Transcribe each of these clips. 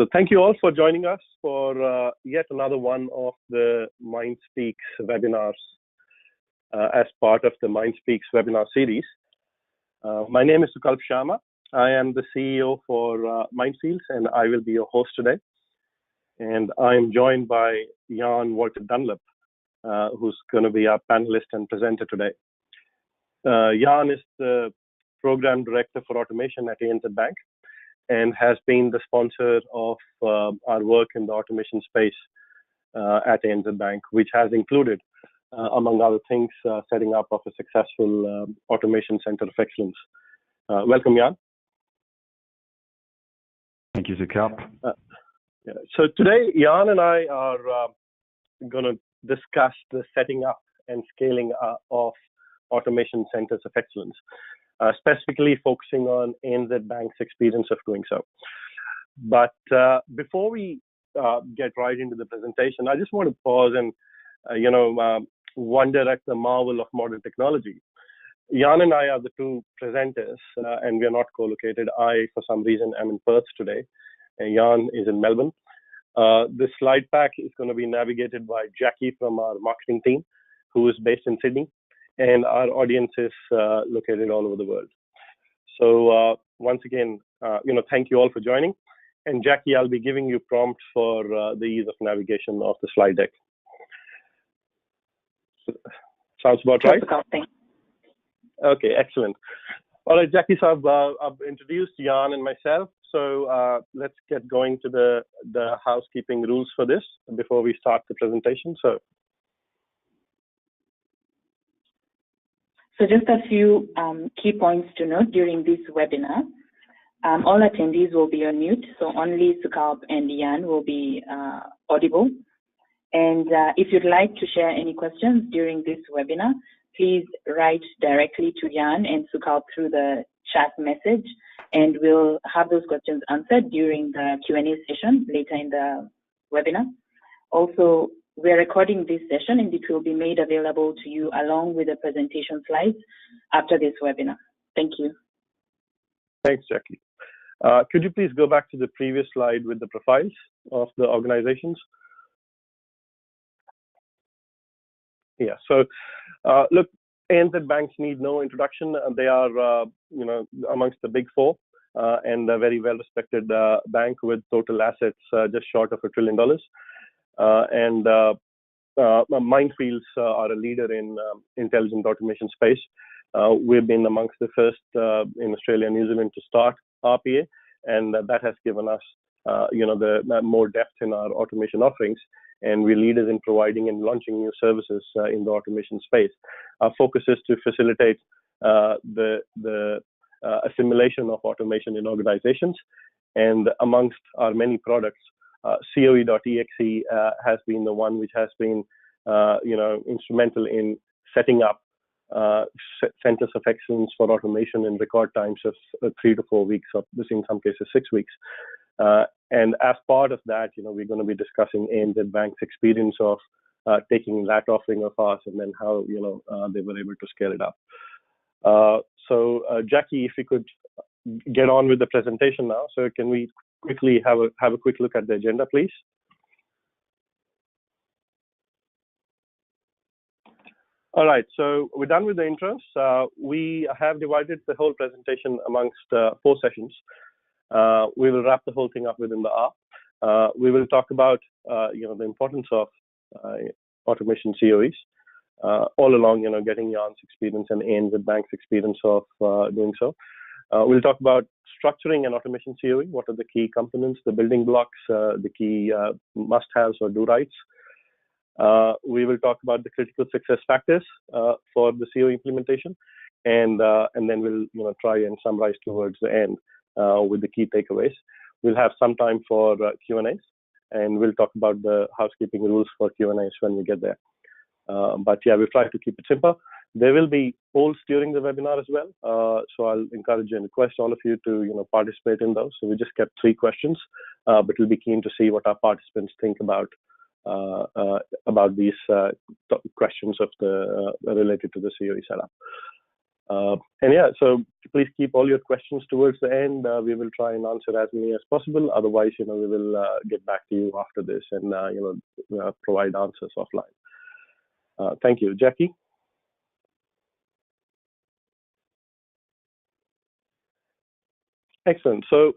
So thank you all for joining us for yet another one of the MindSpeaks webinars as part of the MindSpeaks webinar series. My name is Sukalp Sharma. I am the CEO for Mindfields, and I will be your host today. And I'm joined by Yann-Walter Dunlop, who's going to be our panelist and presenter today. Yann is the Program Director for Automation at ANZ Bank, and has been the sponsor of our work in the automation space at ANZ Bank, which has included, among other things, setting up of a successful automation center of excellence. Welcome, Yann. Thank you, Sukalp. So today, Yann and I are going to discuss the setting up and scaling of automation centers of excellence. Specifically focusing on ANZ Bank's experience of doing so. But before we get right into the presentation, I just want to pause and, wonder at the marvel of modern technology. Yann and I are the two presenters, and we are not co-located. I, for some reason, am in Perth today, and Yann is in Melbourne. This slide pack is going to be navigated by Jackie from our marketing team, who is based in Sydney. And our audience is located all over the world. So once again, thank you all for joining. And Jackie, I'll be giving you prompts for the ease of navigation of the slide deck. Sounds about right? Okay, excellent. All right, Jackie, so I've introduced Yann and myself. So let's get going to the housekeeping rules for this before we start the presentation. So just a few key points to note during this webinar. All attendees will be on mute, so only Sukalp and Yann will be audible. And if you'd like to share any questions during this webinar, please write directly to Yann and Sukalp through the chat message, and we'll have those questions answered during the Q&A session later in the webinar. Also, we're recording this session, and it will be made available to you along with the presentation slides after this webinar. Thank you. Thanks, Jackie. Could you please go back to the previous slide with the profiles of the organizations? Yeah, so look, ANZ Banks need no introduction. They are, amongst the big four and a very well-respected bank with total assets just short of $1 trillion. And Mindfields are a leader in intelligent automation space. We've been amongst the first in Australia and New Zealand to start RPA, and that has given us, the more depth in our automation offerings. And we're leaders in providing and launching new services in the automation space. Our focus is to facilitate the assimilation of automation in organizations. And amongst our many products, CoE.exe has been the one which has been, instrumental in setting up centers of excellence for automation in record times of 3 to 4 weeks, or in some cases 6 weeks. And as part of that, we're going to be discussing ANZ Bank's experience of taking that offering of ours and then how, they were able to scale it up. So Jackie, if you could get on with the presentation now. So can we quickly have a quick look at the agenda, please? All right, so we're done with the intros. We have divided the whole presentation amongst 4 sessions. We will wrap the whole thing up within the hour. We will talk about, the importance of automation CoEs. All along, getting Yann's experience and ANZ Bank's experience of doing so. We'll talk about structuring an automation CoE. What are the key components, the building blocks, the key must-haves or do-rights. We will talk about the critical success factors for the CoE implementation, and then we'll try and summarize towards the end with the key takeaways. We'll have some time for Q&As, and we'll talk about the housekeeping rules for Q&As when we get there. But yeah, we'll try to keep it simple. There will be polls during the webinar as well, so I'll encourage and request all of you to participate in those. So we just kept 3 questions, but we'll be keen to see what our participants think about these questions of related to the CoE setup. And yeah, so please keep all your questions towards the end. We will try and answer as many as possible. Otherwise, we will get back to you after this and provide answers offline. Thank you, Jackie. Excellent. So,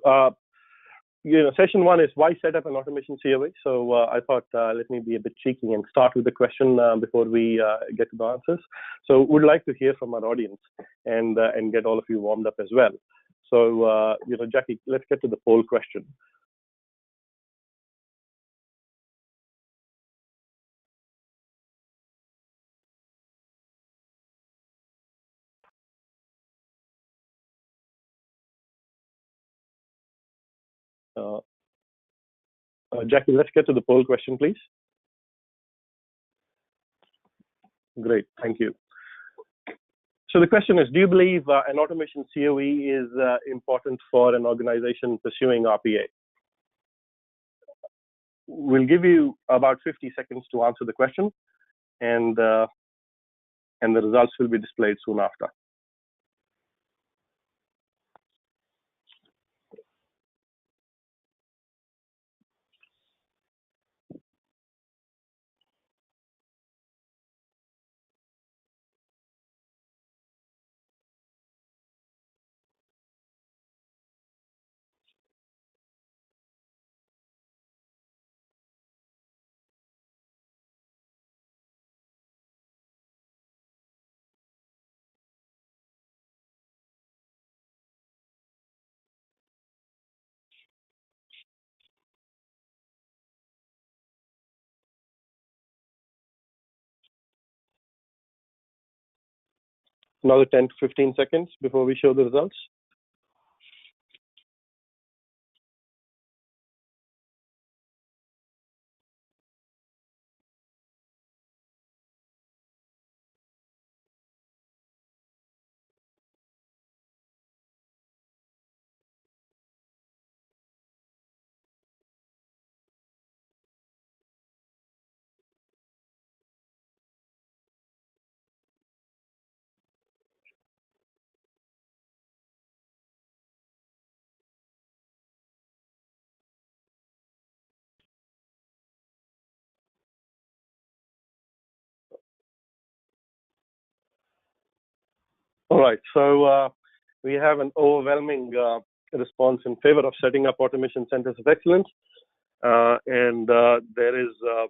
session one is why set up an automation CoE. So I thought let me be a bit cheeky and start with the question before we get to the answers. So would like to hear from our audience and get all of you warmed up as well. So Jackie, let's get to the poll question. Jackie, let's get to the poll question, please. Great, thank you. So the question is, do you believe an automation CoE is important for an organization pursuing RPA? We'll give you about 50 seconds to answer the question, and the results will be displayed soon after. Another 10 to 15 seconds before we show the results. All right, so we have an overwhelming response in favor of setting up automation centers of excellence, and there is a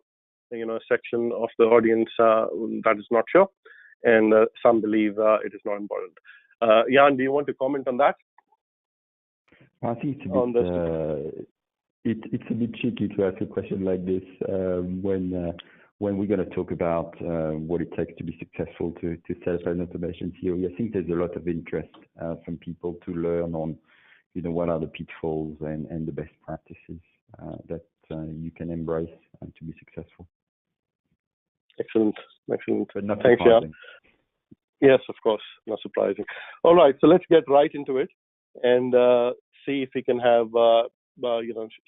section of the audience that is not sure, and some believe it is not important. Yann, do you want to comment on that? I think it's a bit cheeky to ask a question like this when we're going to talk about what it takes to be successful to set up an automation CoE. I think there's a lot of interest from people to learn on, what are the pitfalls and the best practices that you can embrace to be successful. Excellent. But not Thanks, surprising. Yann. Yes, of course, not surprising. All right, so let's get right into it and see if we can have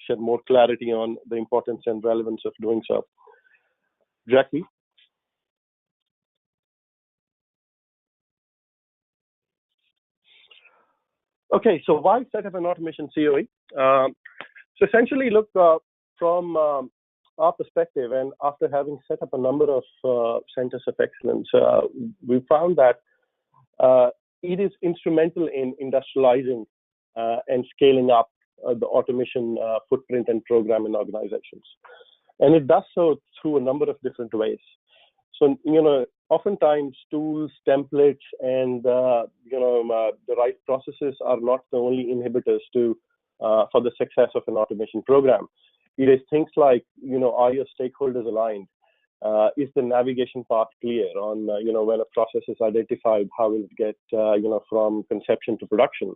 shed more clarity on the importance and relevance of doing so. Jackie? Okay, so why set up an automation CoE? So essentially, look, from our perspective, and after having set up a number of centers of excellence, we found that it is instrumental in industrializing and scaling up the automation footprint and program in organizations. And it does so through a number of different ways. So, oftentimes tools, templates, and the right processes are not the only inhibitors for the success of an automation program. It is things like, are your stakeholders aligned? Is the navigation path clear on, when a process is identified, how will it get, from conception to production?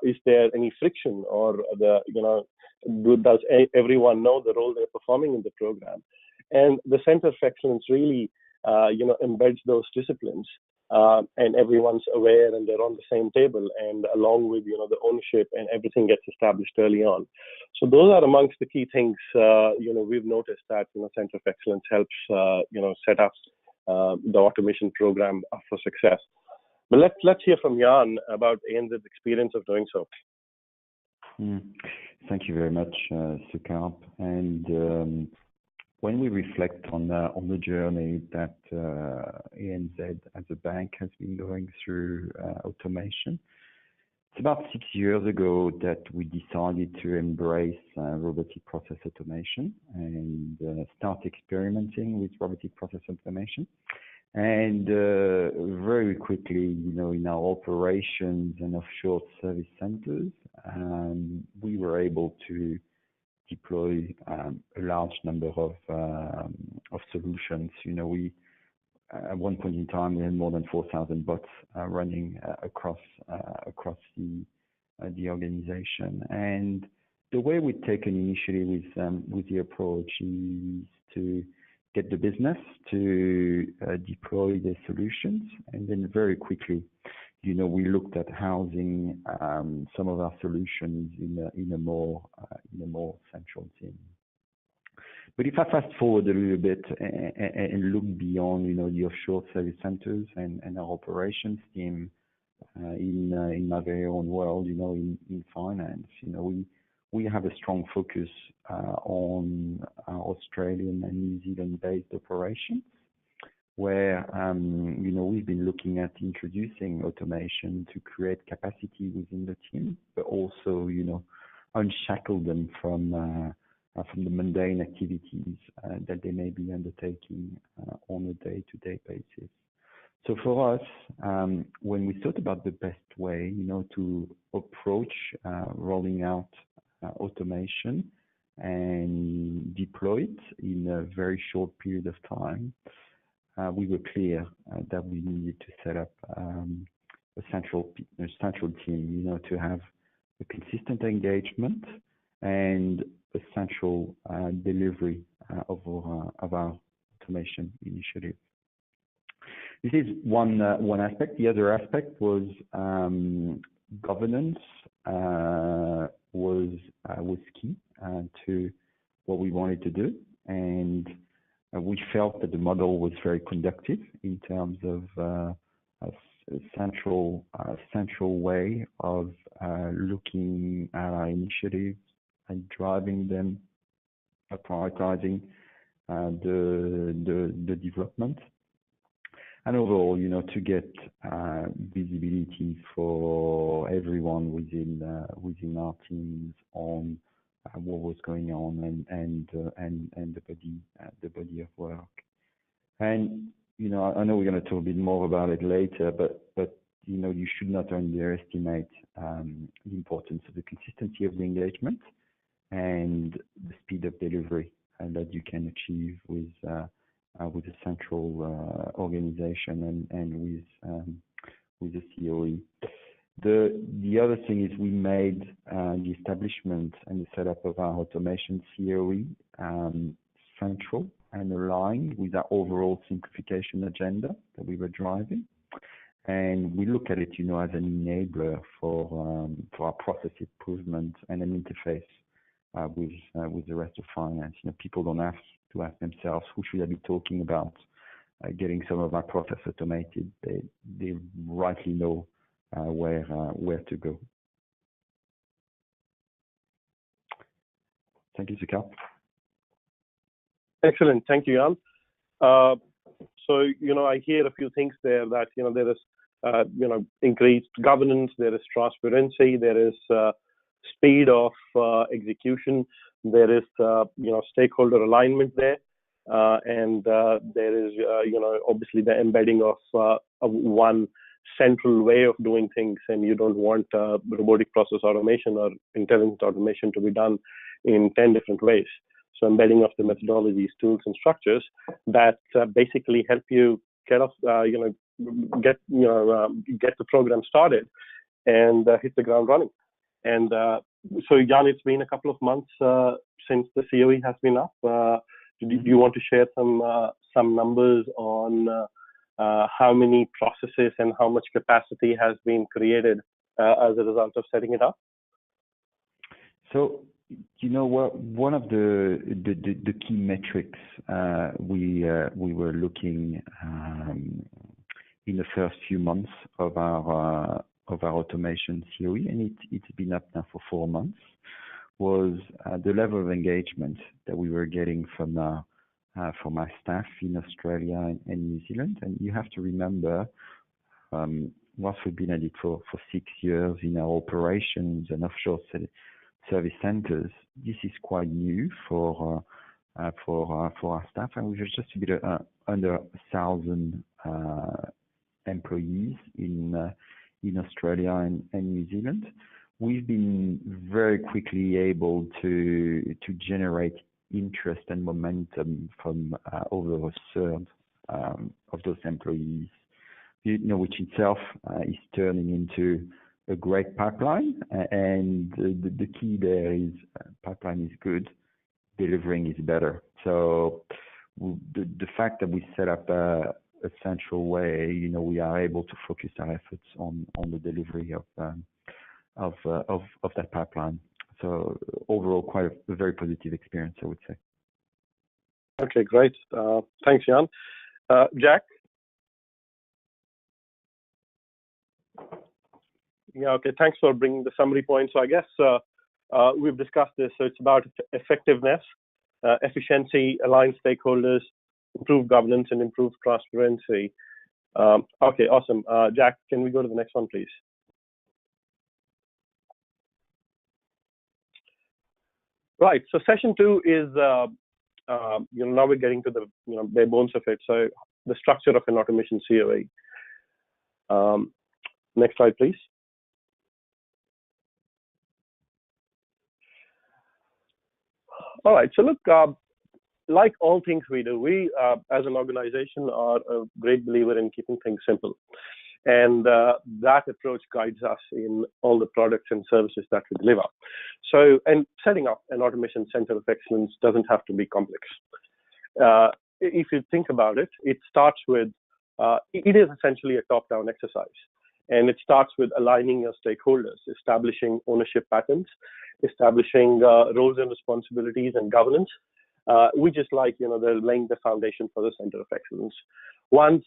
Is there any friction, or does everyone know the role they're performing in the program? And the Center of Excellence really, embeds those disciplines, and everyone's aware and they're on the same table, and along with, the ownership, and everything gets established early on. So those are amongst the key things, we've noticed that, Center of Excellence helps, set up the automation program for success. But let's hear from Yann about ANZ's experience of doing so. Thank you very much, Sukalp. And when we reflect on the journey that ANZ as a bank has been going through automation, it's about 6 years ago that we decided to embrace robotic process automation and start experimenting with robotic process automation. And very quickly, in our operations and offshore service centers, we were able to deploy a large number of solutions. We at one point in time we had more than 4,000 bots running across the organization. And the way we've taken initially with the approach is to get the business to deploy the solutions, and then very quickly, we looked at housing some of our solutions in a more central team. But if I fast forward a little bit and look beyond, the offshore service centers and our operations team in my very own world, in finance, we have a strong focus on our Australian and New Zealand-based operations, where we've been looking at introducing automation to create capacity within the team, but also unshackle them from the mundane activities that they may be undertaking on a day-to-day basis. So for us, when we thought about the best way, to approach rolling out automation and deploy it in a very short period of time, we were clear that we needed to set up a central team, to have a consistent engagement and a central delivery of our automation initiative. This is one aspect. The other aspect was governance was key to what we wanted to do, and we felt that the model was very conducive in terms of a central way of looking at our initiatives and driving them, prioritizing the development, and overall, to get visibility for everyone within our teams on what was going on and the body of work. And I know we're going to talk a bit more about it later, but you should not underestimate the importance of the consistency of the engagement and the speed of delivery that you can achieve with a central organization and with the CoE. The other thing is we made the establishment and the setup of our automation CoE central and aligned with our overall simplification agenda that we were driving. And we look at it, as an enabler for our process improvement and an interface with the rest of finance. People don't have to ask themselves, who should I be talking about getting some of our process automated? They rightly know where to go. Thank you, Sukalp. Excellent. Thank you, Yann. So, I hear a few things there that, there is, increased governance, there is transparency, there is speed of execution, there is, stakeholder alignment there, and there is, obviously the embedding of one central way of doing things, and you don't want robotic process automation or intelligent automation to be done in 10 different ways. So embedding of the methodologies, tools, and structures that basically help you get the program started and hit the ground running. And so, Yann, it's been a couple of months since the CoE has been up. Do you want to share some numbers on how many processes and how much capacity has been created as a result of setting it up? So, one of the key metrics we were looking in the first few months of our automation CoE, and it's been up now for 4 months, was the level of engagement that we were getting from our staff in Australia and New Zealand. And you have to remember, whilst we've been at it for 6 years in our operations and offshore service centers, this is quite new for our staff, and we've just a bit under 1,000 employees in Australia and New Zealand. We've been very quickly able to generate interest and momentum from over a third of those employees, which itself is turning into a great pipeline. And the key there is pipeline is good, delivering is better. So the fact that we set up a central way, we are able to focus our efforts on the delivery of that pipeline. So overall, quite a very positive experience, I would say. Okay, great. Thanks, Yann. Jack? Yeah, okay, thanks for bringing the summary points. So I guess we've discussed this. So it's about effectiveness, efficiency, aligned stakeholders, improved governance, and improved transparency. Okay, awesome. Jack, can we go to the next one, please? Right, so session 2 is, now we're getting to the bare bones of it. So the structure of an automation CoE. Next slide, please. All right, so look, like all things we do, we as an organization are a great believer in keeping things simple. And that approach guides us in all the products and services that we deliver. So, and setting up an automation center of excellence doesn't have to be complex. If you think about it, it starts with, it is essentially a top-down exercise. And it starts with aligning your stakeholders, establishing ownership patterns, establishing roles and responsibilities and governance. We just like, they're laying the foundation for the center of excellence. Once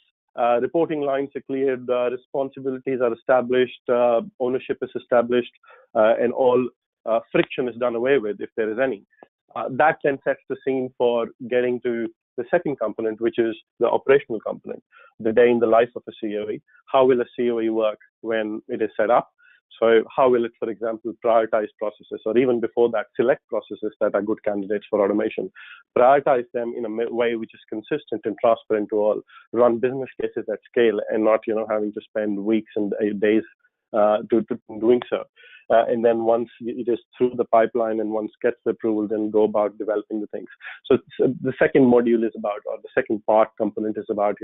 reporting lines are cleared, responsibilities are established, ownership is established, and all friction is done away with, if there is any. That then sets the scene for getting to the second component, which is the operational component, the day in the life of a CoE. How will a CoE work when it is set up? So how will it, for example, prioritize processes, or even before that, select processes that are good candidates for automation, prioritize them in a way which is consistent and transparent to all, run business cases at scale, and not, having to spend weeks and days to doing so. And then once it is through the pipeline and once gets the approval, then go about developing the things. So the second module is about, or the second part component is about,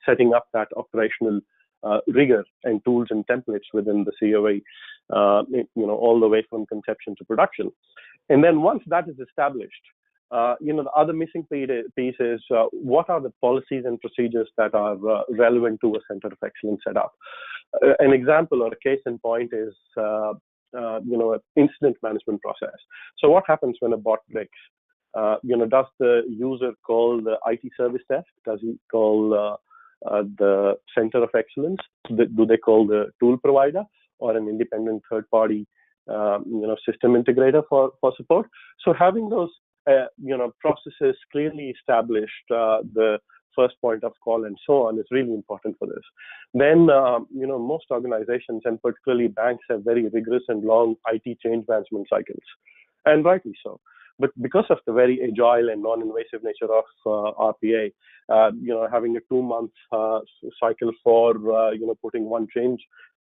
setting up that operational rigor and tools and templates within the CoE, all the way from conception to production. And then once that is established, the other missing piece is what are the policies and procedures that are relevant to a center of excellence setup. An example or a case in point is, an incident management process. So what happens when a bot breaks? Does the user call the IT service desk? Does he call the center of excellence? Do they call the tool provider or an independent third-party, system integrator for support? So having those, processes clearly established, the first point of call and so on is really important for this. Then, most organizations and particularly banks have very rigorous and long IT change management cycles, and rightly so. But because of the very agile and non-invasive nature of RPA, having a 2-month cycle for, putting one change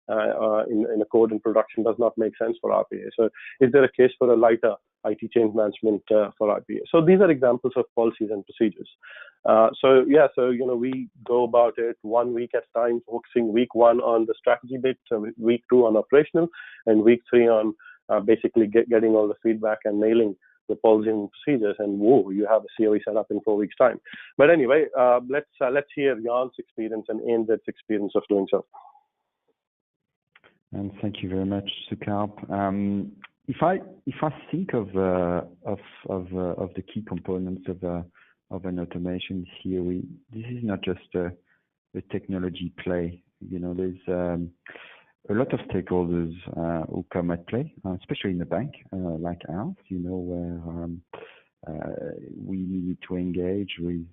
in a code in production does not make sense for RPA. So is there a case for a lighter IT change management for RPA? So these are examples of policies and procedures. We go about it 1 week at a time, focusing week 1 on the strategy bit, week 2 on operational, and week 3 on basically getting all the feedback and nailing the policies and procedures, and whoa, you have a CoE set up in 4 weeks' time. But anyway, let's hear Yann's experience and ANZ's experience of doing so. And thank you very much, Sukalp. If I think of the key components of an automation CoE, this is not just technology play. There's a lot of stakeholders who come at play, especially in a bank like ours, where we need to engage with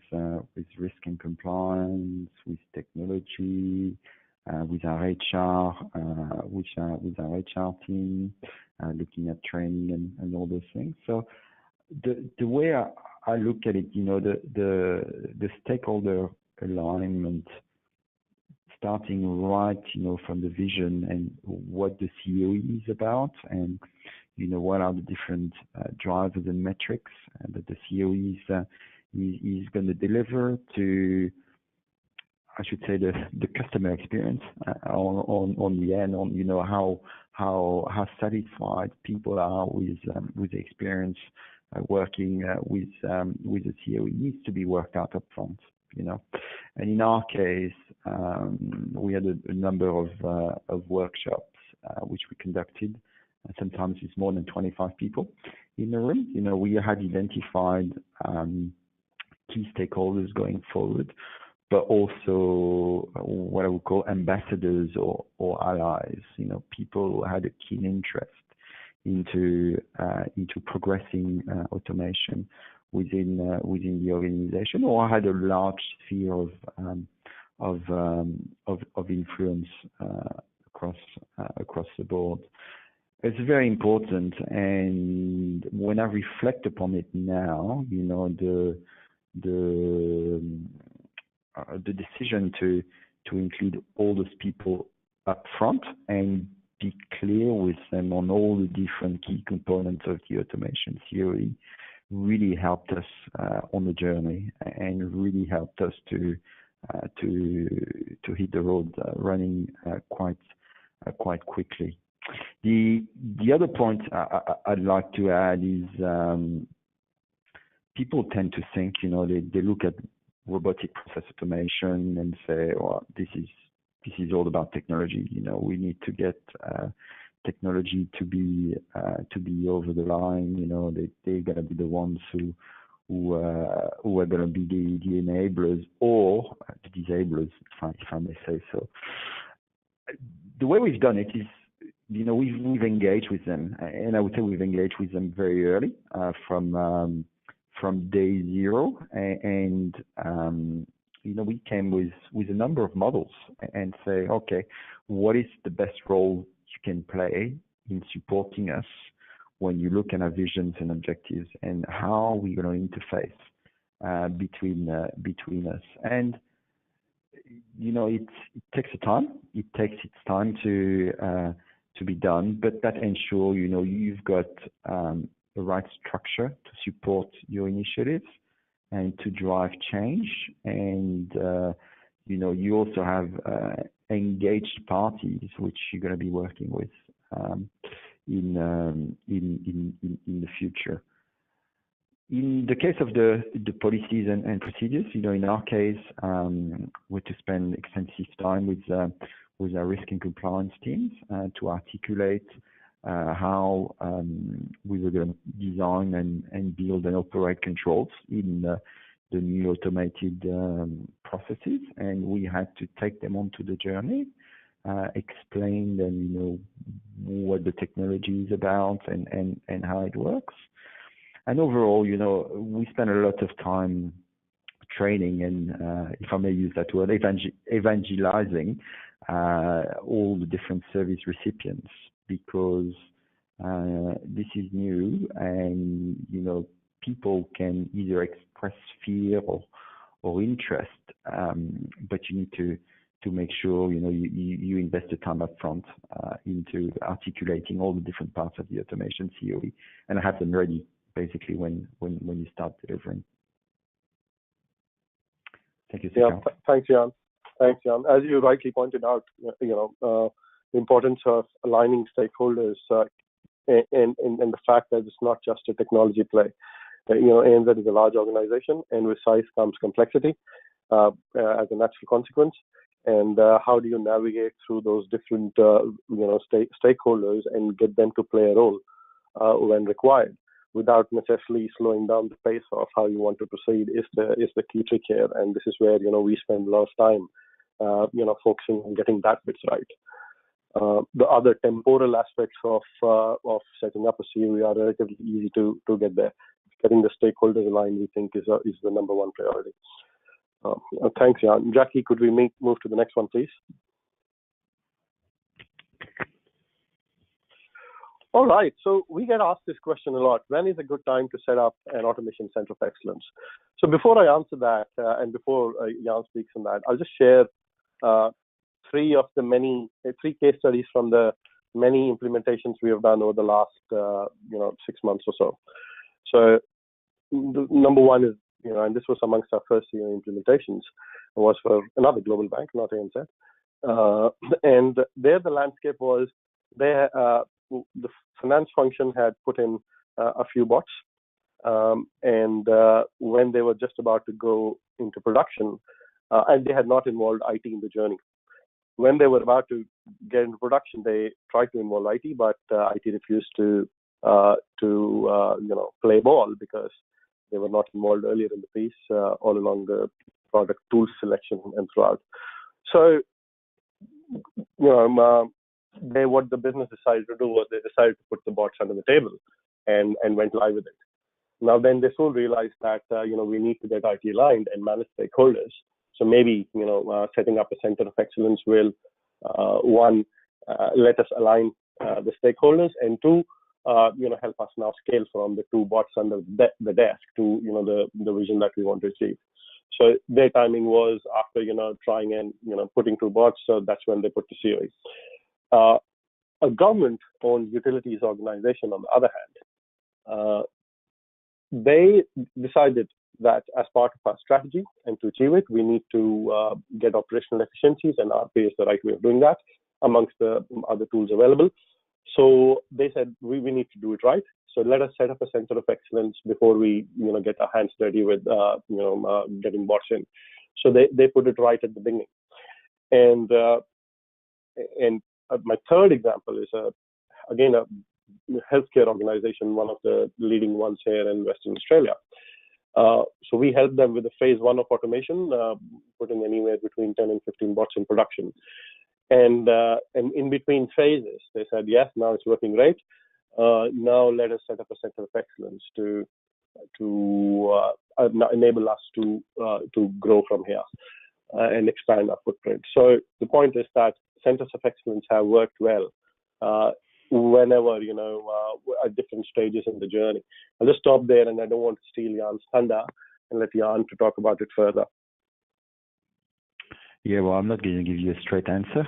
risk and compliance, with technology, with our HR, with our HR team, looking at training and all those things. So the way I look at it, the stakeholder alignment, starting right, from the vision and what the CoE is about, and what are the different drivers and metrics that the CoE is going to deliver to, I should say, the customer experience on the end, on how satisfied people are with the experience working with the CoE needs to be worked out up front. And in our case, we had a number of workshops which we conducted. Sometimes it's more than 25 people in the room. We had identified key stakeholders going forward, but also what I would call ambassadors or allies. People who had a keen interest into progressing automation within the organization, or had a large sphere of influence across the board. It's very important, and when I reflect upon it now, the decision to include all those people up front and be clear with them on all the different key components of the automation theory really helped us on the journey, and really helped us to hit the road running quite quickly. The other point I'd like to add is people tend to think, they look at robotic process automation and say, "Well, this is all about technology. We need to get technology to be over the line. They're going to be the ones who are going to be the enablers or the disablers, if I may say so." The way we've done it is, we've engaged with them, and I would say we've engaged with them very early, from day zero, and we came with a number of models and say, okay, what is the best role you can play in supporting us when you look at our visions and objectives, and how are we going to interface between us? And it takes time. It takes its time to be done, but that ensures you've got the right structure to support your initiatives and to drive change, and you also have engaged parties which you're going to be working with in the future. In the case of the policies and procedures, in our case, we had to spend extensive time with our risk and compliance teams to articulate how we were going to design and build and operate controls in the new automated processes, and we had to take them onto the journey, explain them, what the technology is about and how it works. And overall, we spent a lot of time training and, if I may use that word, evangelizing all the different service recipients, because this is new, and people can either express fear or interest, but you need to make sure you invest the time up front into articulating all the different parts of the automation CoE, and have them ready basically when you start delivering. Thank you, Sukalp. Yeah, thanks, Yann. As you rightly pointed out, the importance of aligning stakeholders and the fact that it's not just a technology play. ANZ is a large organization, and with size comes complexity as a natural consequence. And how do you navigate through those different stakeholders and get them to play a role when required, without necessarily slowing down the pace of how you want to proceed is the key trick here. And this is where we spend a lot of time focusing on getting that bits right. The other temporal aspects of setting up a CoE are relatively easy to get there. Getting the stakeholders aligned, we think, is the number one priority. Thanks, Yann. Jackie, could we move to the next one, please? All right, so we get asked this question a lot. When is a good time to set up an automation center of excellence? So before I answer that, and before Yann speaks on that, I'll just share three case studies from the many implementations we have done over the last 6 months or so. So number one is, and this was amongst our first implementations, was for another global bank, not ANZ. And there the landscape was, the finance function had put in a few bots, and when they were just about to go into production, and they had not involved IT in the journey. When they were about to get into production, they tried to involve IT, but IT refused to play ball because they were not involved earlier in the piece, all along the product tool selection and throughout. So, what the business decided to do was they decided to put the bots under the table and went live with it. Now then they soon realized that, we need to get IT aligned and manage stakeholders. So maybe, setting up a center of excellence will, one, let us align the stakeholders, and two, help us now scale from the two bots under the desk to, the vision that we want to achieve. So their timing was after, trying and, putting two bots, so that's when they put the CoE. A government-owned utilities organization, on the other hand, they decided that as part of our strategy and to achieve it, we need to get operational efficiencies, and RPA is the right way of doing that amongst the other tools available. So they said, we need to do it right. So let us set up a center of excellence before we, get our hands dirty with, getting bots in. So they put it right at the beginning. And my third example is, again, a healthcare organization, one of the leading ones here in Western Australia. So we helped them with the phase one of automation, putting anywhere between 10 and 15 bots in production. And in between phases, they said, yes, now it's working great. Now let us set up a center of excellence to enable us to grow from here and expand our footprint. So the point is that centers of excellence have worked well whenever, at different stages in the journey. I'll just stop there, and I don't want to steal Yann's thunder and let Yann to talk about it further. Yeah, well, I'm not going to give you a straight answer.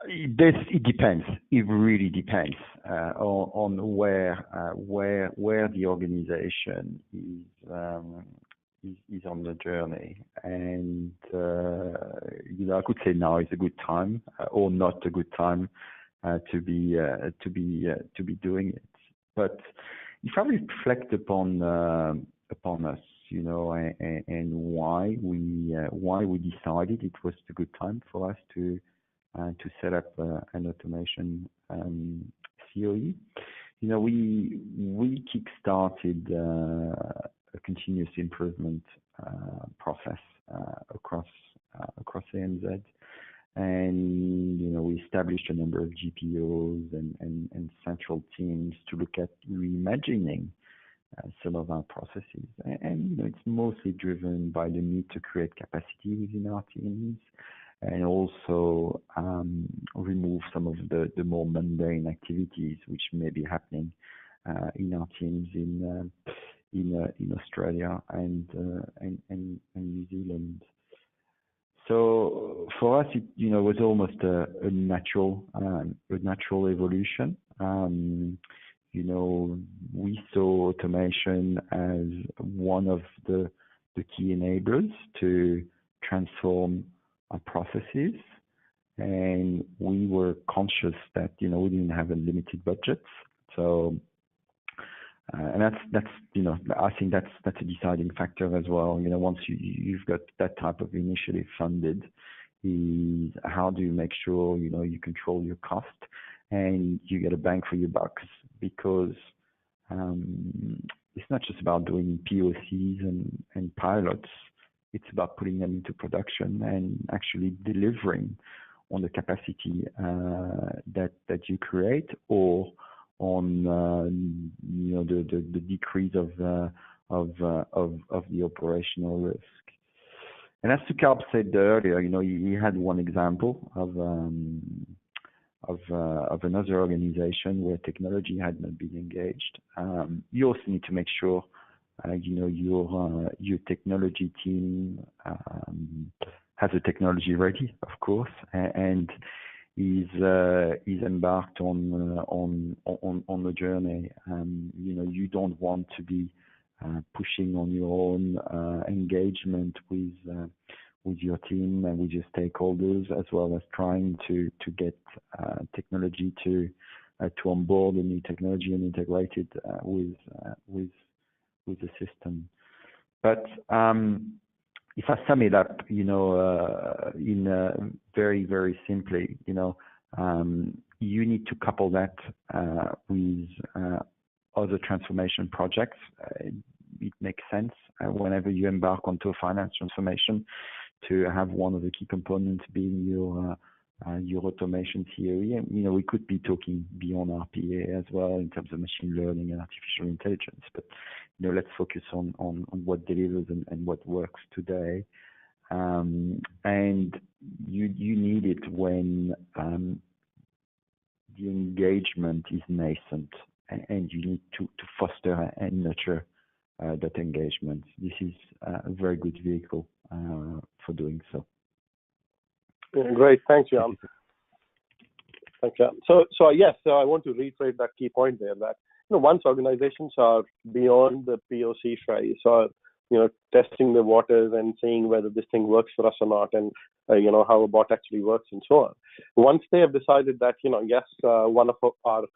It depends. It really depends on where the organization is on the journey, and I could say now is a good time or not a good time to be doing it. But if I reflect upon us, and why we decided it was a good time for us to set up an automation CoE. We kick-started a continuous improvement process across ANZ, and we established a number of GPOs and central teams to look at reimagining some of our processes, and it's mostly driven by the need to create capacity within our teams, and also remove some of the more mundane activities which may be happening in our teams in Australia and New Zealand. So for us, it was almost a natural evolution. We saw automation as one of the key enablers to transform our processes, and we were conscious that we didn't have unlimited budgets. So and that's I think that's a deciding factor as well. Once you've got that type of initiative funded, is how do you make sure you control your cost and you get a bang for your bucks, because it's not just about doing POCs and pilots. it's about putting them into production and actually delivering on the capacity that you create, or on the decrease of the operational risk. And as Sukalp said earlier, he had one example of another organization where technology had not been engaged. You also need to make sure your technology team has the technology ready, of course, and is embarked on the journey. You don't want to be pushing on your own engagement with your team and with your stakeholders, as well as trying to get technology to onboard the new technology and integrate it with the system. But if I sum it up, in very, very simply, you need to couple that with other transformation projects. It makes sense whenever you embark onto a finance transformation to have one of the key components being your automation CoE. And, we could be talking beyond RPA as well in terms of machine learning and artificial intelligence. But, let's focus on what delivers and what works today. And you need it when the engagement is nascent, and you need to foster and nurture that engagement. This is a very good vehicle for doing so. Great, thanks, Yann. Thanks, Yann. So yes, I want to reiterate that key point there, that once organizations are beyond the POC phase, or testing the waters and seeing whether this thing works for us or not, and how a bot actually works and so on. Once they have decided that yes, one of our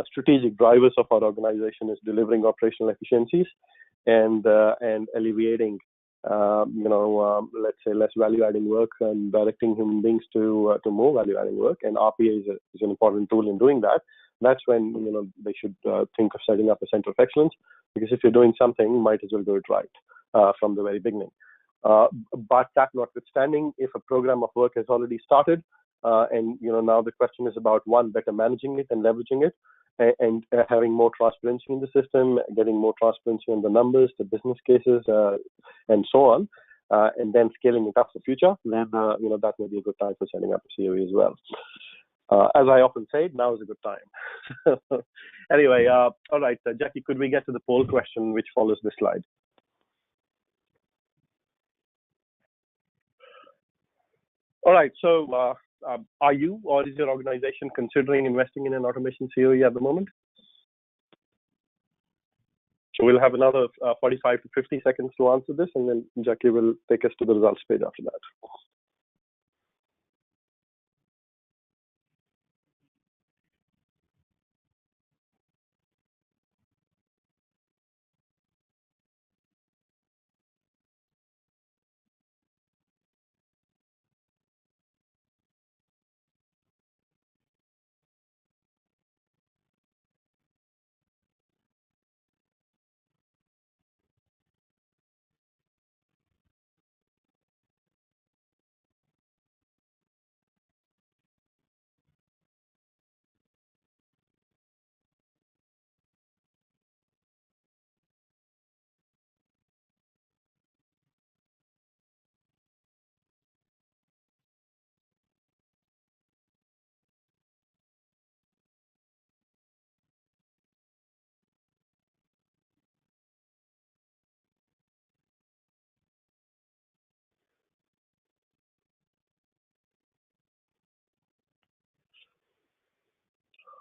strategic drivers of our organization is delivering operational efficiencies and alleviating let's say less value-adding work and directing human beings to more value-adding work, and RPA is an important tool in doing that. That's when they should think of setting up a center of excellence, because if you're doing something, you might as well do it right from the very beginning. But that notwithstanding, if a program of work has already started, and now the question is about better managing it and leveraging it, and having more transparency in the system, getting more transparency in the numbers, the business cases, and so on, and then scaling it up for the future, then that may be a good time for setting up a CoE as well. As I often say, now is a good time. Anyway, all right, Jackie, could we get to the poll question which follows this slide? All right, so are you or is your organization considering investing in an automation CoE at the moment? So we'll have another 45 to 50 seconds to answer this, and then Jackie will take us to the results page after that.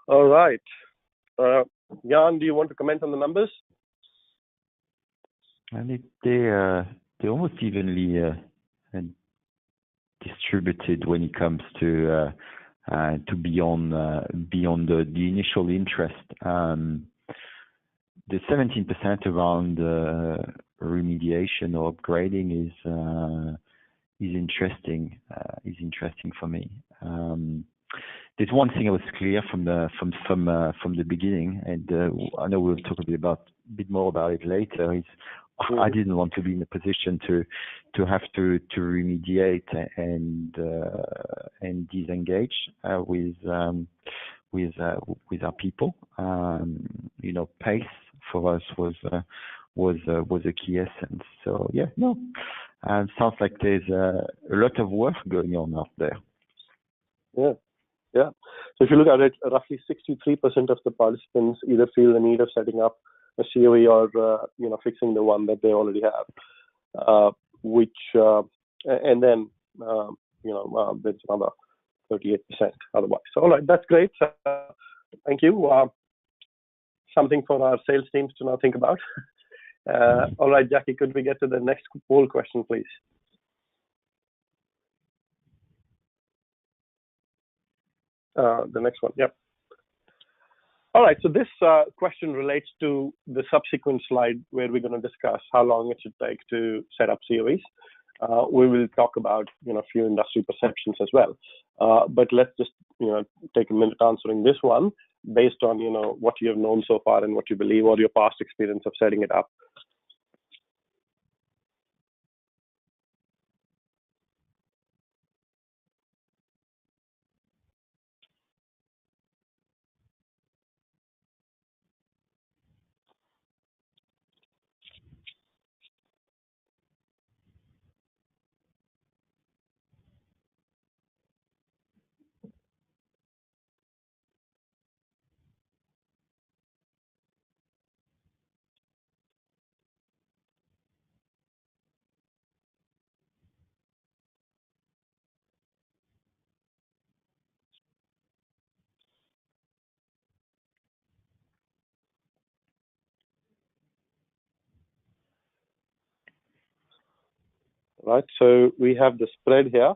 All right. Yann, do you want to comment on the numbers? I think they're almost evenly distributed when it comes to beyond the initial interest. The 17% around remediation or upgrading is interesting. Is interesting for me. There's one thing that was clear from the beginning, and I know we'll talk a bit more about it later. Is I didn't want to be in a position to have to remediate and disengage with our people. Pace for us was a key essence. So yeah, no, sounds like there's a lot of work going on out there. Yeah. So if you look at it, roughly 63% of the participants either feel the need of setting up a CoE or fixing the one that they already have, and then there's another 38% otherwise. So all right, that's great. Thank you. Something for our sales teams to now think about. All right, Jackie, could we get to the next poll question, please? The next one, yep. All right, so this question relates to the subsequent slide where we're going to discuss how long it should take to set up CoEs. We will talk about a few industry perceptions as well. But let's just take a minute answering this one based on what you have known so far and what you believe or your past experience of setting it up. Right, so we have the spread here,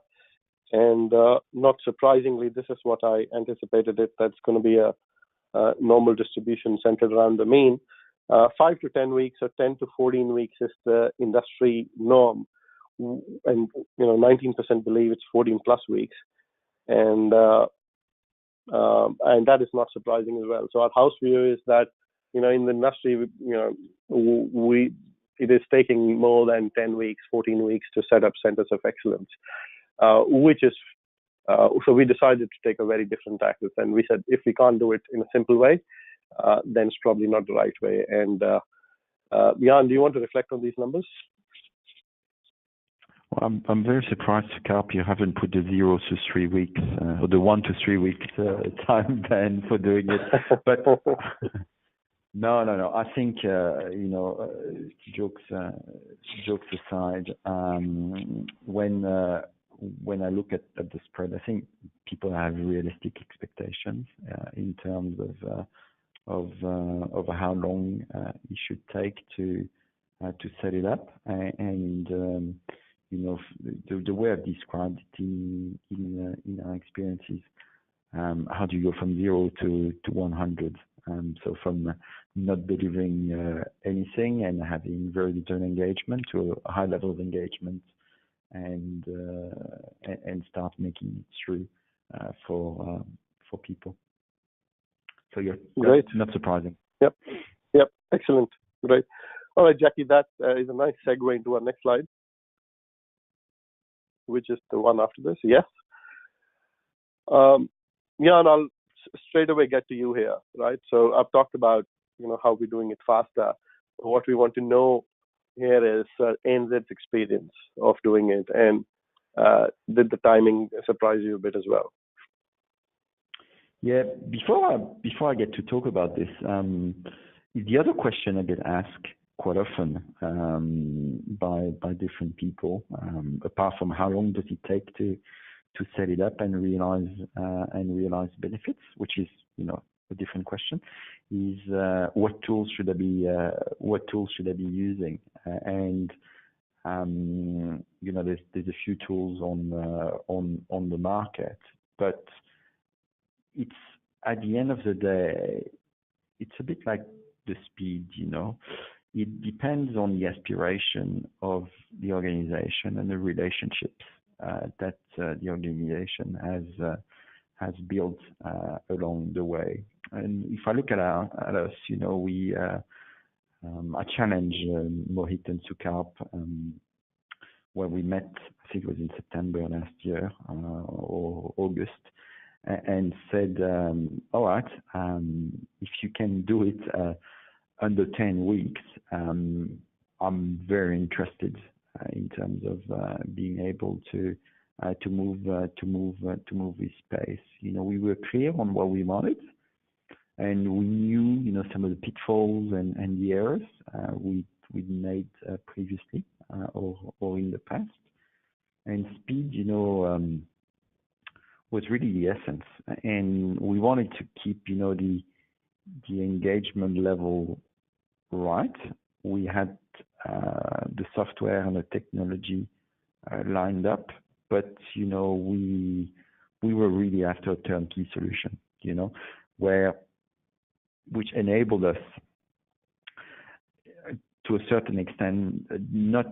and not surprisingly, this is what I anticipated that's going to be a normal distribution centered around the mean. 5 to 10 weeks or 10 to 14 weeks is the industry norm, and 19% believe it's 14 plus weeks, and that is not surprising as well. So our house view is that in the industry, it is taking more than 10 weeks, 14 weeks to set up centers of excellence, which is, so we decided to take a very different tactic. And we said, if we can't do it in a simple way, then it's probably not the right way. And Yann, do you want to reflect on these numbers? Well, I'm very surprised, Sukalp, you haven't put the 0 to 3 weeks, or the 1 to 3 weeks time ban for doing it. But No. I think jokes aside, when I look at the spread, I think people have realistic expectations in terms of how long it should take to set it up, and the way I've described it in our experiences. How do you go from 0 to 100? So from not delivering anything and having very little engagement to a high level of engagement, and start making it through for people. So yeah, great. Not surprising. Yep, excellent, great. All right, Jackie, that is a nice segue into our next slide, which is the one after this. Yes. Yeah, and I'll straight away get to you here, right? So I've talked about how we're doing it faster. What we want to know here is ANZ's experience of doing it, and did the timing surprise you a bit as well? Yeah, before I get to talk about this, the other question I get asked quite often by different people, apart from how long does it take to set it up and realize benefits, which is a different question, is what tools should I be using? And there's a few tools on the market, but it's, at the end of the day, it's a bit like the speed. It depends on the aspiration of the organization and the relationships that the organization has built along the way. And if I look at us, I challenged Mohit and Sukalp when we met, I think it was in September last year or August, and said, all right, if you can do it under 10 weeks, I'm very interested in terms of being able to move this space. We were clear on what we wanted, and we knew, some of the pitfalls and the errors we'd made previously or in the past. And speed, was really the essence. And we wanted to keep, the engagement level right. We had the software and the technology lined up, but, we were really after a turnkey solution, which enabled us to a certain extent not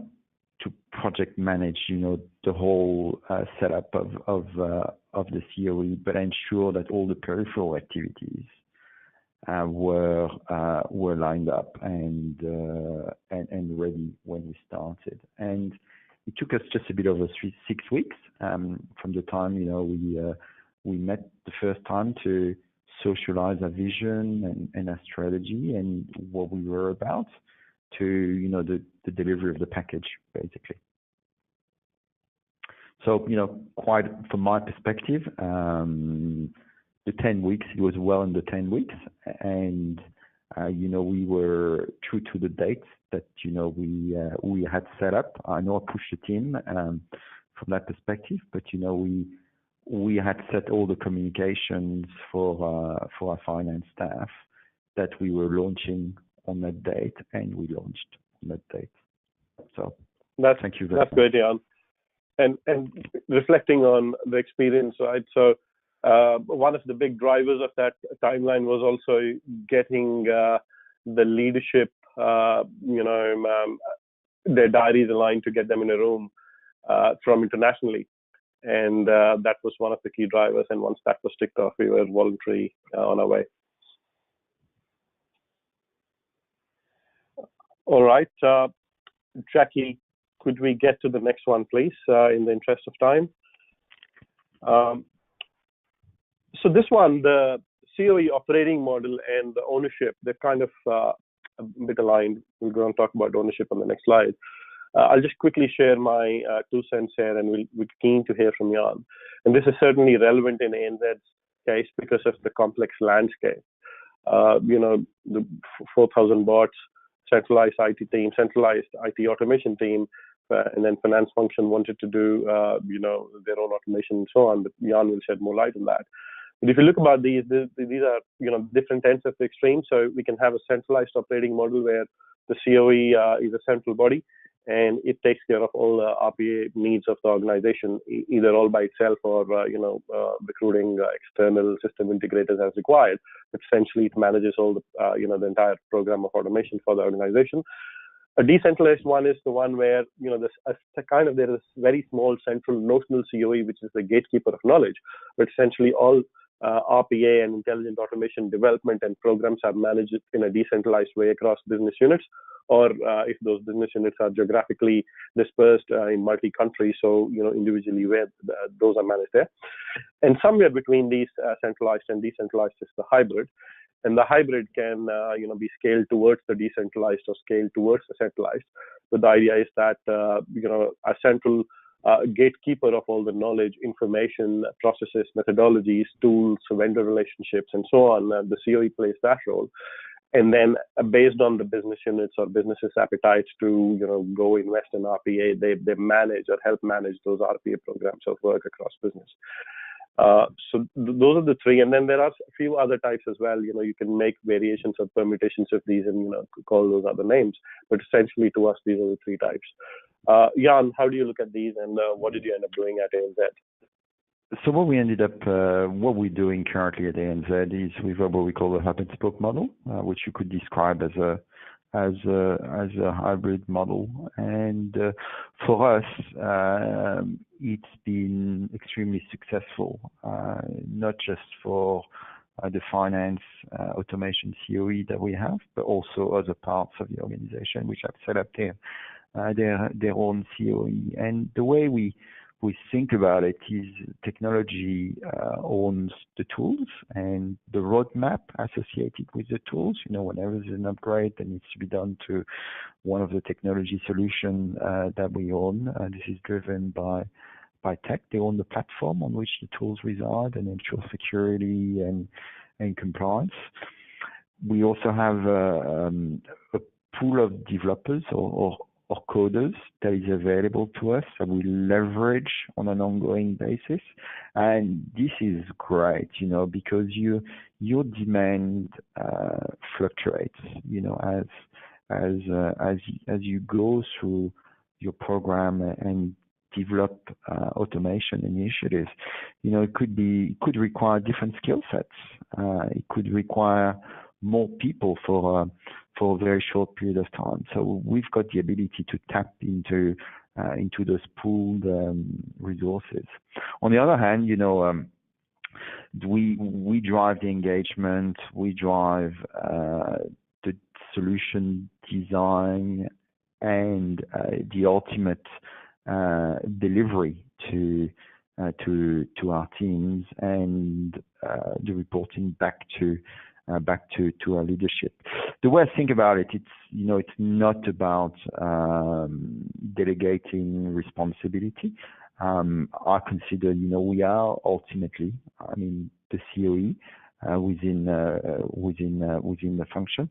to project manage, the whole setup of the CoE, but ensure that all the peripheral activities were lined up and ready when we started. And it took us just a bit over 6 weeks from the time we met the first time to socialize our vision and our strategy and what we were about to the delivery of the package, basically. So quite from my perspective, the 10 weeks, it was well in the 10 weeks, and we were true to the dates that we had set up. I know I pushed the team from that perspective, but we had set all the communications for our finance staff that we were launching on that date, and we launched on that date. So thank you very much. That's great, Yann. And reflecting on the experience, right? So one of the big drivers of that timeline was also getting the leadership, their diaries aligned to get them in a room from internationally. And that was one of the key drivers. And once that was ticked off, we were voluntary on our way. All right. Jackie, could we get to the next one, please, in the interest of time? So this one, the CoE operating model and the ownership, they're kind of a bit aligned. We're going to talk about ownership on the next slide. I'll just quickly share my 2 cents here, and we're keen to hear from Yann. And this is certainly relevant in ANZ's case because of the complex landscape. The 4,000 bots, centralized IT team, centralized IT automation team, and then finance function wanted to do, their own automation and so on. But Yann will shed more light on that. But if you look about these are, different ends of the extreme. So we can have a centralized operating model where the CoE is a central body, and it takes care of all the RPA needs of the organization, either all by itself or, recruiting external system integrators as required. But essentially, it manages all the, the entire program of automation for the organization. A decentralized one is the one where, there is a very small central notional CoE, which is the gatekeeper of knowledge, but essentially all RPA and intelligent automation development and programs are managed in a decentralized way across business units, or if those business units are geographically dispersed in multi-countries, so individually where those are managed there. And somewhere between these centralized and decentralized is the hybrid. And the hybrid can be scaled towards the decentralized or scaled towards the centralized. But the idea is that a central gatekeeper of all the knowledge, information, processes, methodologies, tools, vendor relationships, and so on. The CoE plays that role. And then based on the business units or businesses' appetites to go invest in RPA, they manage or help manage those RPA programs of work across business. So those are the 3, and then there are a few other types as well. You can make variations or permutations of these and call those other names, but essentially to us these are the 3 types. Yann, how do you look at these, and what did you end up doing at ANZ? So what we're doing currently at ANZ is with what we call the hub and spoke model, which you could describe as a hybrid model. And for us, it's been extremely successful, not just for the finance automation CoE that we have, but also other parts of the organization which have set up their own CoE. And the way we think about it is technology owns the tools and the roadmap associated with the tools. Whenever there's an upgrade that needs to be done to one of the technology solutions that we own, this is driven by tech. They own the platform on which the tools reside and ensure security and compliance. We also have a pool of developers or coders that is available to us that we leverage on an ongoing basis. And this is great, because your demand fluctuates, as you go through your program and develop automation initiatives. It could require different skill sets. It could require more people for a very short period of time. So we've got the ability to tap into those pooled resources. On the other hand, we drive the engagement, we drive the solution design and the ultimate delivery to our teams and the reporting back to our leadership. The way I think about it, it's not about delegating responsibility. I consider, we are ultimately, the CoE within the function,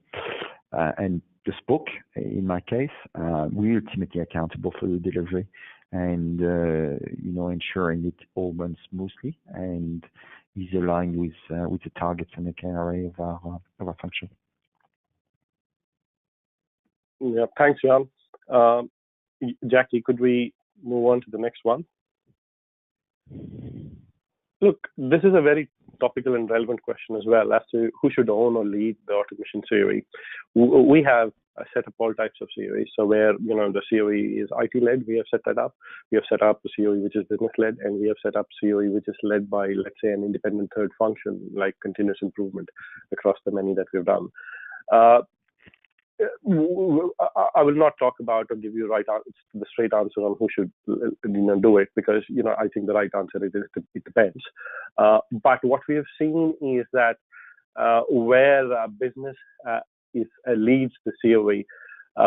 and the spoke, in my case, we're ultimately accountable for the delivery and ensuring it all runs smoothly and is aligned with the targets and the KRA of our function. Yeah, thanks, Yann. Jackie, could we move on to the next one? Look, this is a very topical and relevant question as well as to who should own or lead the automation CoE. We have set up all types of CoEs. So where the CoE is IT-led, we have set that up. We have set up the CoE which is business-led, and we have set up CoE which is led by, let's say, an independent third function like continuous improvement across the many that we've done. I will not talk about or give you the straight answer on who should do it, because I think the right answer is it depends. But what we have seen is that where business leads the CoE,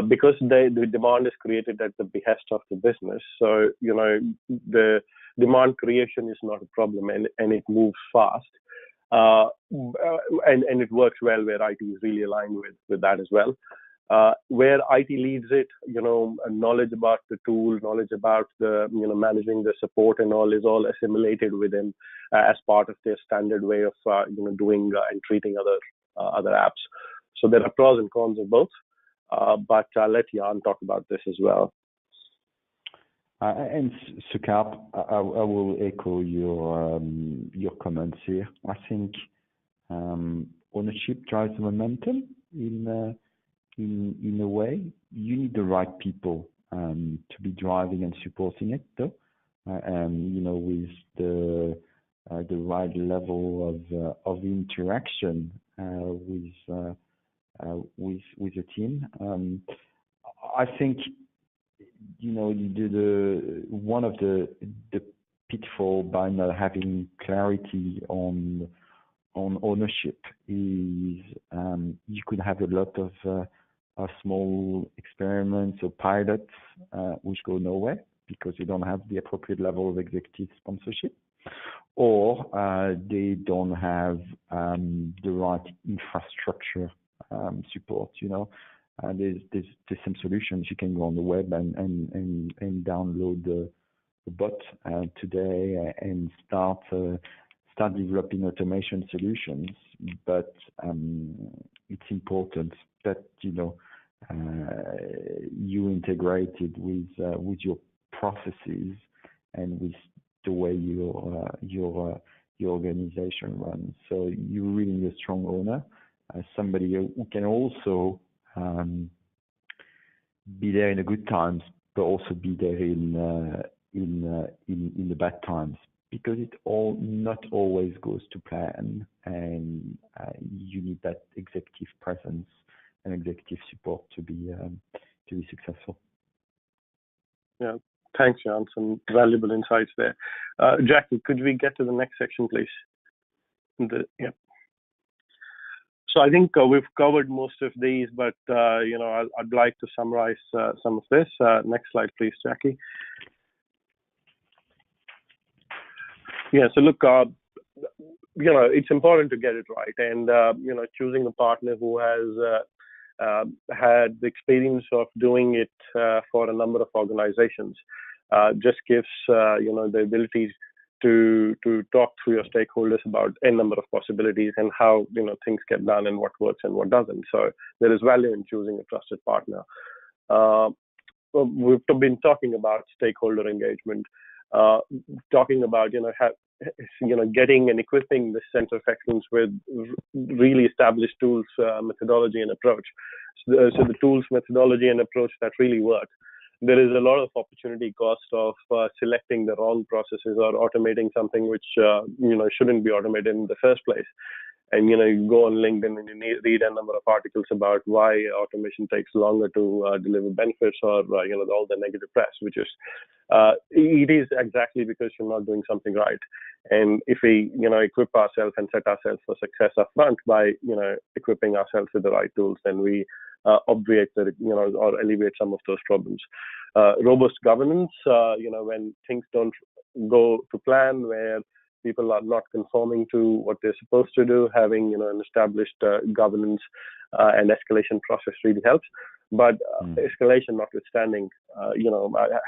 because the demand is created at the behest of the business. So the demand creation is not a problem, and it moves fast. And it works well where IT is really aligned with that as well. Where IT leads it, knowledge about the tool, knowledge about the managing the support and all is all assimilated within as part of their standard way of doing and treating other apps. So there are pros and cons of both, but I'll let Yann talk about this as well. And Sukalp, I will echo your comments here. I think ownership drives momentum in a way. You need the right people to be driving and supporting it, though, with the right level of interaction with the team. I think one of the pitfall by not having clarity on ownership is you could have a lot of small experiments or pilots which go nowhere because you don't have the appropriate level of executive sponsorship, or they don't have the right infrastructure support. There's some solutions. You can go on the web and download the bot today and start developing automation solutions. But it's important that you integrate it with your processes and with the way your organization runs. So you really need a strong owner, somebody who can also be there in the good times, but also be there in the bad times. because it all not always goes to plan, and you need that executive presence and executive support to be successful. Yeah, thanks, Yann. Some valuable insights there. Jackie, could we get to the next section, please? Yeah. So I think we've covered most of these, but I'd like to summarize some of this. Next slide, please, Jackie. Yeah. So look, it's important to get it right, and choosing a partner who has had the experience of doing it for a number of organizations just gives the ability to talk through your stakeholders about a number of possibilities and how things get done and what works and what doesn't. So there is value in choosing a trusted partner. We've been talking about stakeholder engagement, talking about getting and equipping the Center of Excellence with really established tools, methodology, and approach. So the tools, methodology, and approach that really work. There is a lot of opportunity cost of selecting the wrong processes or automating something which shouldn't be automated in the first place. And you go on LinkedIn and you read a number of articles about why automation takes longer to deliver benefits, or all the negative press, which is it is exactly because you're not doing something right. And if we equip ourselves and set ourselves for success up front by equipping ourselves with the right tools, then we obviate or alleviate some of those problems. Robust governance, when things don't go to plan, where people are not conforming to what they're supposed to do, having an established governance and escalation process really helps. But escalation notwithstanding,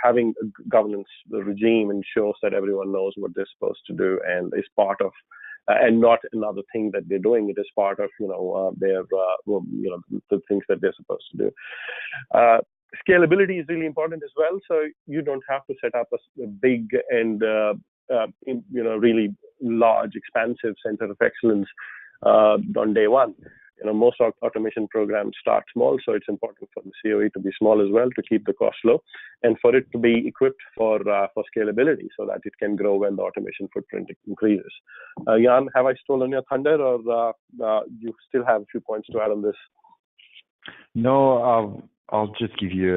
having a governance regime ensures that everyone knows what they're supposed to do and is part of, and not another thing that they're doing. It is part of their the things that they're supposed to do. Scalability is really important as well. So you don't have to set up a big and really large, expansive center of excellence on day one. Most automation programs start small, so it's important for the CoE to be small as well to keep the cost low, and for it to be equipped for scalability so that it can grow when the automation footprint increases. Yann, have I stolen your thunder, or you still have a few points to add on this? No, I'll just give you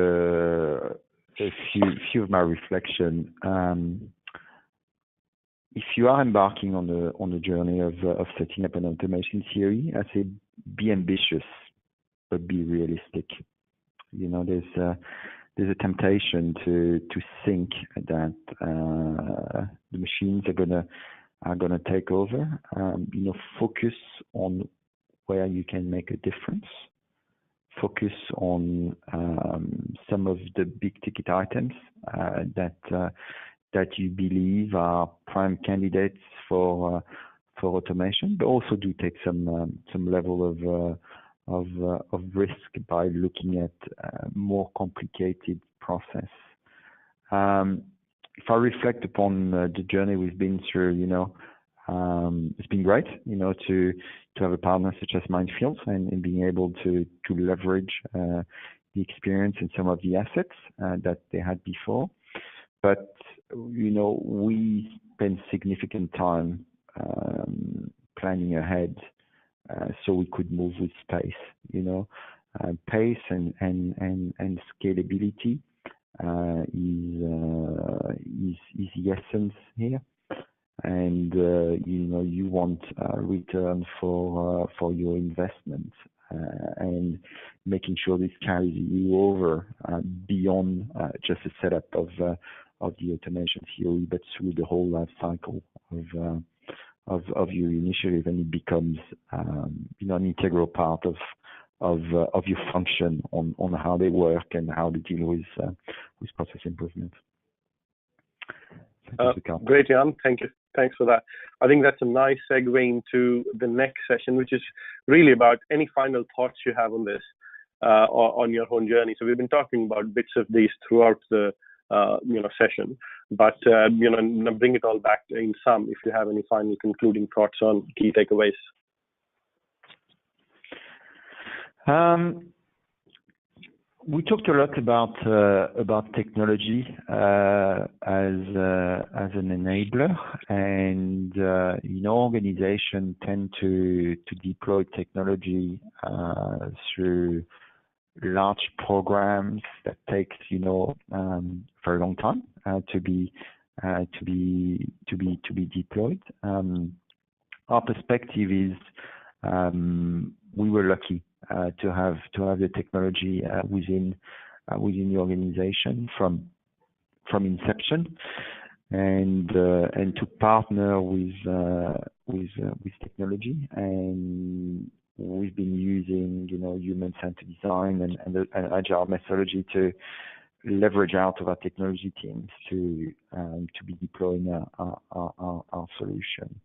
a few of my reflection. If you are embarking on the journey of setting up an automation CoE, I say be ambitious, but be realistic. There's a temptation to think that the machines are gonna take over. Focus on where you can make a difference. Focus on some of the big ticket items that you believe are prime candidates for automation, but also do take some level of risk by looking at more complicated process. If I reflect upon the journey we've been through, it's been great, to have a partner such as Mindfields and being able to leverage the experience and some of the assets that they had before. But we spent significant time planning ahead so we could move with pace. Pace and scalability is the essence here. And you want a return for your investment, and making sure this carries you over beyond just the setup of the automation CoE, but through the whole life cycle of your initiative, and it becomes an integral part of your function on how they work and how they deal with process improvement. Great, Yann. Thank you. Thanks for that. I think that's a nice segue into the next session, which is really about any final thoughts you have on this, on your own journey. So we've been talking about bits of these throughout the session, but bring it all back in sum. If you have any final concluding thoughts on key takeaways. We talked a lot about technology as an enabler, and organizations tend to deploy technology through large programs that takes for a long time to be deployed. Our perspective is we were lucky to have the technology within the organization from inception, and to partner with technology. And we've been using human-centered design and agile methodology to leverage out of our technology teams to be deploying our solution.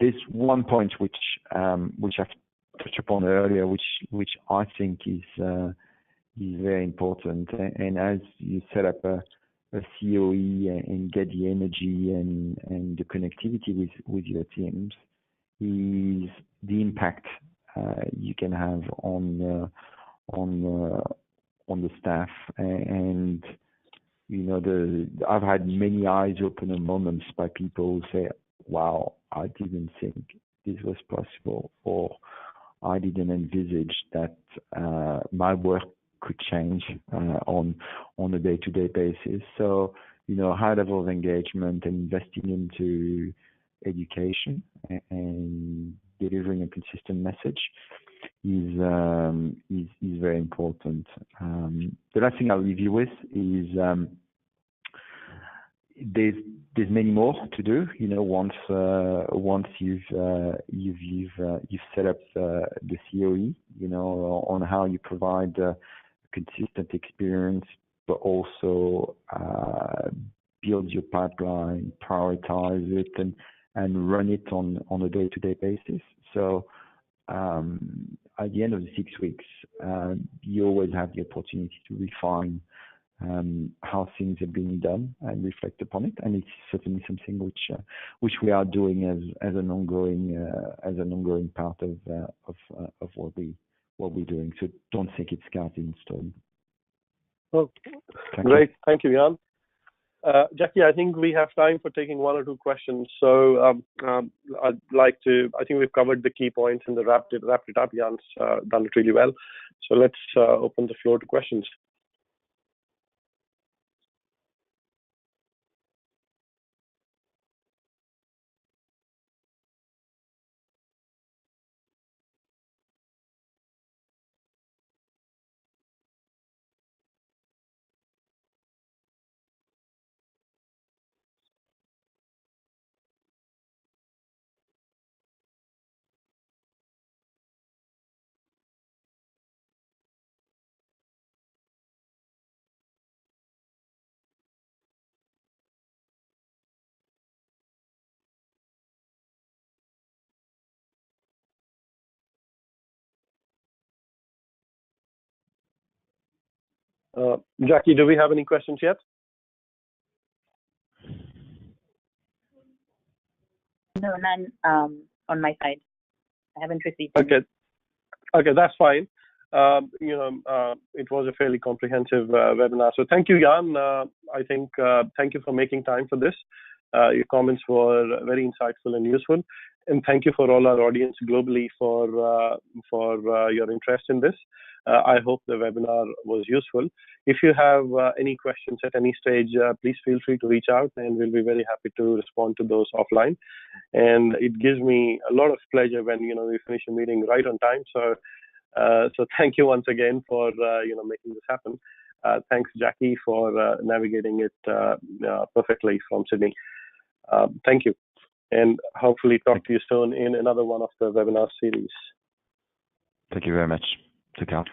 There's one point which I've touched upon earlier, which I think is very important. And as you set up a CoE and get the energy and the connectivity with your teams, is the impact you can have on the staff. And I've had many eyes-opener moments by people who say, "Wow, I didn't think this was possible," or "I didn't envisage that my work could change on a day-to-day basis." So, high level of engagement and investing into education and delivering a consistent message is very important. The last thing I'll leave you with is there's many more to do. Once you've set up the CoE, on how you provide a consistent experience, but also build your pipeline, prioritize it, and run it on a day-to-day basis. So at the end of the 6 weeks, you always have the opportunity to refine how things are being done and reflect upon it. And it's certainly something which we are doing as an ongoing part of what we're doing. So don't think it's carved in stone. Oh, great. Thank you, Yann. Jackie, I think we have time for taking one or two questions. So I think we've covered the key points and wrapped it up. Yann's done it really well. So let's open the floor to questions. Jackie, do we have any questions yet? No, none on my side. I haven't received any. Okay, that's fine. It was a fairly comprehensive webinar. So thank you, Yann. I think thank you for making time for this. Your comments were very insightful and useful. And thank you for all our audience globally for your interest in this. I hope the webinar was useful. If you have any questions at any stage, please feel free to reach out, and we'll be very happy to respond to those offline. And it gives me a lot of pleasure when we finish a meeting right on time. So thank you once again for making this happen. Thanks, Jackie, for navigating it perfectly from Sydney. Thank you, and hopefully talk to you soon in another one of the webinar series. Thank you very much. Sukalp.